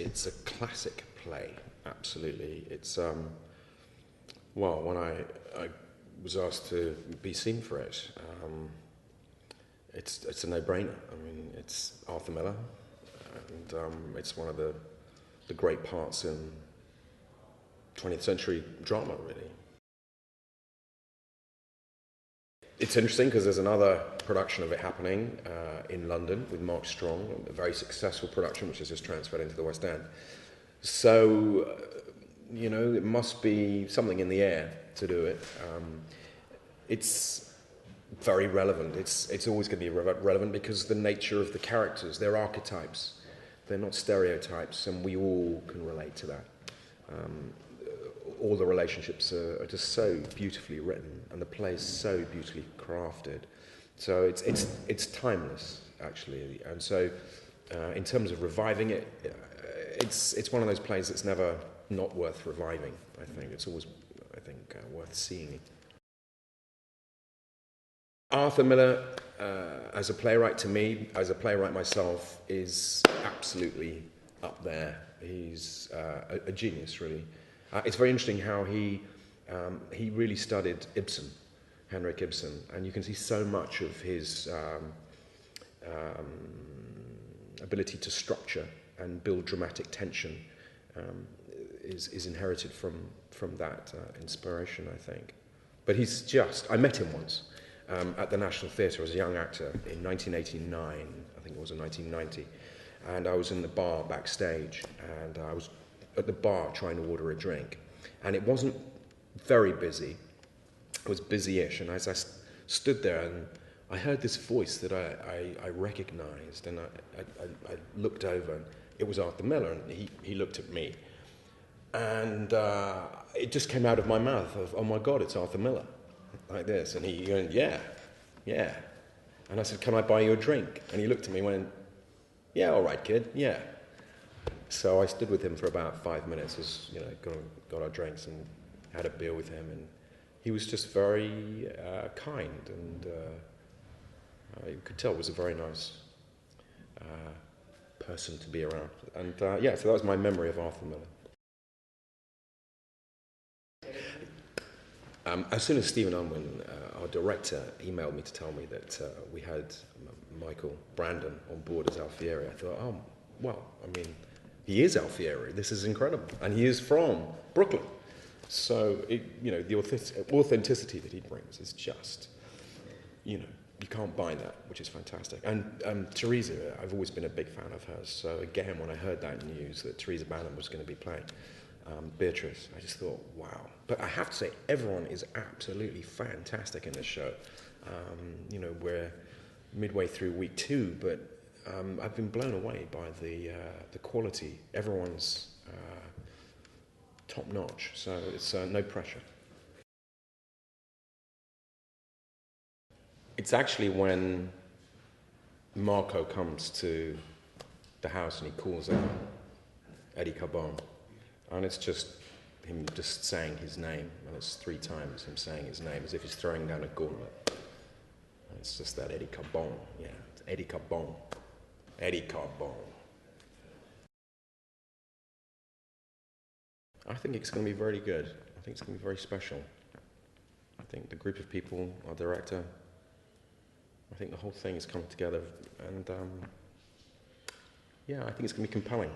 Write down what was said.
it's a classic play, absolutely. It's well, when I was asked to be seen for it, it's a no-brainer. I mean, it's Arthur Miller, and it's one of the great parts in 20th century drama, really. It's interesting because there's another production of it happening in London with Mark Strong, a very successful production which has just transferred into the West End. So, you know, it must be something in the air to do it. It's very relevant. It's always going to be relevant because the nature of the characters, they're archetypes. They're not stereotypes, and we all can relate to that. All the relationships are just so beautifully written, and the play is so beautifully crafted. So it's timeless, actually. And so, in terms of reviving it, it's one of those plays that's never not worth reviving. I think it's always, worth seeing. Arthur Miller, as a playwright, to me, as a playwright myself, is absolutely up there. He's a genius, really. It's very interesting how he really studied Ibsen, Henrik Ibsen, and you can see so much of his ability to structure and build dramatic tension is inherited from that inspiration, I think. But I met him once at the National Theatre as a young actor in 1989, I think it was in 1990, and I was in the bar backstage, and I was at the bar trying to order a drink, and it wasn't very busy. It was busy-ish, and as I stood there, and I heard this voice that I recognized, and I looked over, and it was Arthur Miller, and he looked at me, and it just came out of my mouth of, oh my God, it's Arthur Miller, like this, and he went, yeah, and I said, can I buy you a drink? And he looked at me and went, yeah, all right, kid, yeah. So I stood with him for about 5 minutes, as you know, got our drinks and had a beer with him, and he was just very kind, and you could tell was a very nice person to be around. And so that was my memory of Arthur Miller. As soon as Stephen Unwin, our director, emailed me to tell me that we had Michael Brandon on board as Alfieri, I thought, oh, well, I mean, he is Alfieri. This is incredible, and he is from Brooklyn. So, the authenticity that he brings is just, you can't buy that, which is fantastic. And Teresa, I've always been a big fan of hers. So again, when I heard that news that Teresa Banham was going to be playing Beatrice, I just thought, wow. But I have to say, everyone is absolutely fantastic in this show. We're midway through week 2, but I've been blown away by the quality. Everyone's top notch, so it's no pressure. It's actually when Marco comes to the house and he calls out Eddie Carbone, and it's just him just saying his name, and it's 3 times him saying his name as if he's throwing down a gauntlet. And it's just that Eddie Carbone, yeah, it's Eddie Carbone. Eddie Carbone. I think it's going to be very good. I think it's going to be very special. I think the group of people, our director, I think the whole thing is coming together, and I think it's going to be compelling.